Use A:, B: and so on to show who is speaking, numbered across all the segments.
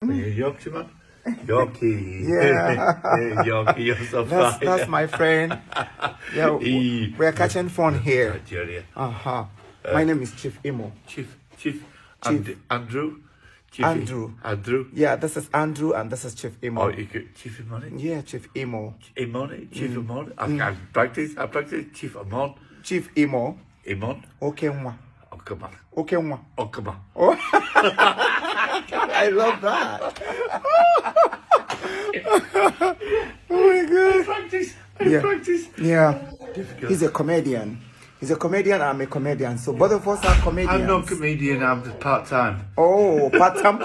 A: Are you Yorkshire man? Yorkie.
B: Yeah.
A: Yorkie, you're so fine.
B: That's my friend. Yeah, we're catching fun here.
A: Nigeria.
B: My name is Chief Imo.
A: Chief.
B: Andrew.
A: Andrew.
B: Yeah, this is Andrew and this is Chief Imo.
A: Oh, you get Chief Imoni?
B: Yeah, Chief Imo.
A: Imoni? Chief Imon? I practice Chief Imon.
B: Chief Imo.
A: Imon?
B: Okay, mwa.
A: Oh, come on.
B: Okay, mwa.
A: Oh, come on.
B: Oh. I love that. Oh my God.
A: Practice.
B: Yeah.
A: Difficult.
B: He's a comedian. I'm a comedian. So both of us are comedians.
A: I'm not a comedian, I'm just part-time.
B: Oh, part-time.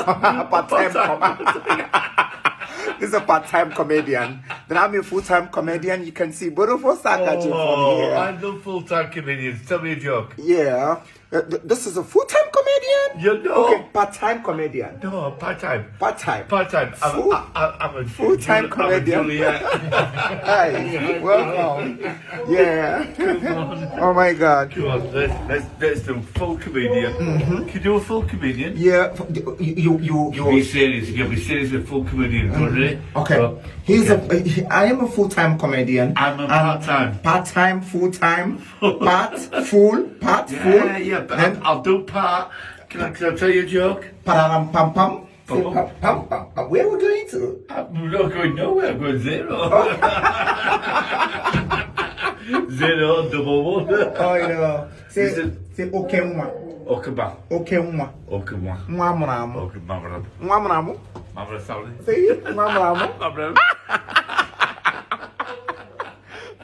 B: This is a part-time comedian. Then I'm a full-time comedian. You can see both of us are catching from here.
A: I'm no full-time comedian. Tell me a joke.
B: Yeah. This is a full-time comedian?
A: You know.
B: Okay, part-time comedian.
A: No, part-time.
B: Part-time.
A: I'm a
B: full-time comedian. Hi, welcome. Yeah. Oh my God.
A: Come on, let's do full comedian. Can you do a full comedian?
B: Yeah. You
A: be serious. You can be serious with full comedian.
B: Okay. I am a full-time comedian.
A: I'm a part-time.
B: Part-time, full-time, full.
A: Yeah, but I'll do part. Can I tell you a joke?
B: Pararam pam pam. Where are we going to?
A: I'm not going nowhere. I'm going zero. Zero, double one.
B: Oh, you know. Say okay, mwa.
A: Okaba.
B: Okay, mwa.
A: Okaba.
B: Mwamramu.
A: Okaba.
B: Mwamramu.
A: Mamra sorry.
B: Say it. Mwamramu.
A: Mamra.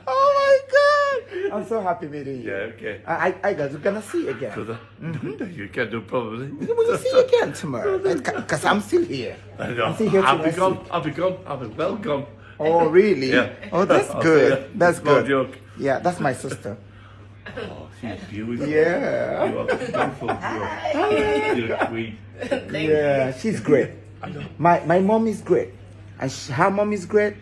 B: Oh my God. I'm so happy meeting you.
A: Yeah, okay.
B: I guys, we're gonna see you again.
A: You can do probably.
B: We'll see you again tomorrow. Because I'm still here.
A: I know.
B: I'm still here
A: I'll be gone. I'll be well gone.
B: Oh, really?
A: Yeah.
B: Oh, that's good. That's good.
A: Joke.
B: Yeah, that's my sister.
A: Oh, she's beautiful.
B: Yeah.
A: You are beautiful. You're a queen.
B: Yeah, she's great. My mom is great. And her mom is great.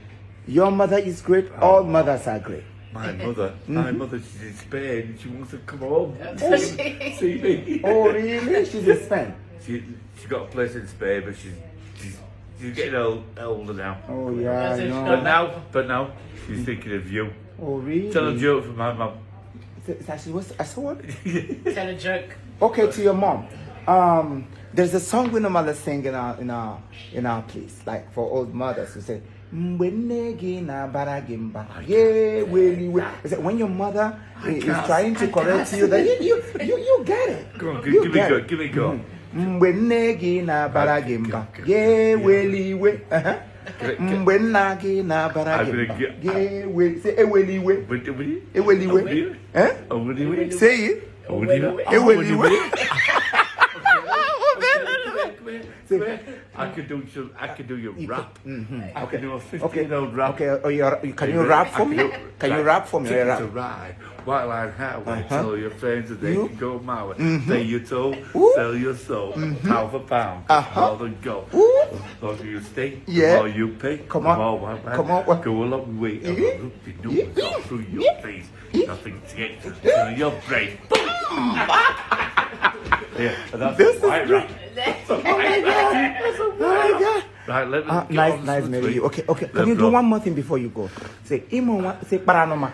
B: Your mother is great. All mothers are great.
A: My mother, she's in Spain. She wants to come home. See me.
B: Oh, really? She's in Spain.
A: She got a place in Spain, but she's getting older now.
B: Oh yeah, no.
A: But now she's thinking of you.
B: Oh really?
A: Tell a joke for my mum.
B: I saw what?
C: Tell a joke.
B: Okay, to your mom. There's a song we normally sing in our place, like for old mothers who say. When your mother is trying to correct you, that you get it.
A: Go on, give me a go.
B: Say it.
A: I could do your rap. I could do a 15-year-old rap.
B: Okay, can you rap for me? Can you rap for me?
A: Take it to ride. While I have, tell your friends that they can go my way. Say your toe, sell your soul. Pound for pound, all the go. The longer you stay, the more you pay.
B: Come on.
A: Go a long way. Go through your face. Nothing to get to your brain. Yeah, that's why I rap.
B: Oh my God.
A: Right, let me
B: nice meeting you. Okay. Can you do one more thing before you go? Say Imo, say paranoma.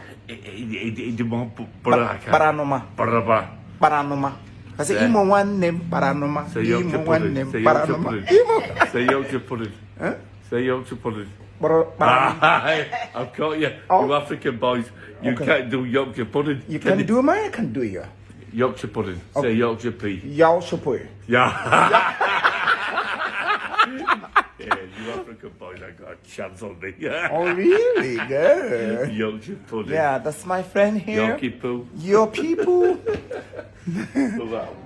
B: Paranoma. I say Imo one name paranoma. Imo one name paranoma. Imo.
A: Say Yorkshire pudding.
B: Huh?
A: Say Yorkshire pudding. I've caught you. You African boys. You can't do Yorkshire pudding.
B: You can do mine, I can do you.
A: Yorkshire pudding. Say Yorkshire pea.
B: Yorkshire pudding.
A: Yeah. Yeah, you African boys, I got a chance on me.
B: Oh, really? Good.
A: Yorkshire pudding.
B: Yeah, that's my friend here.
A: Yorkie poo.
B: Your people.
A: Wow.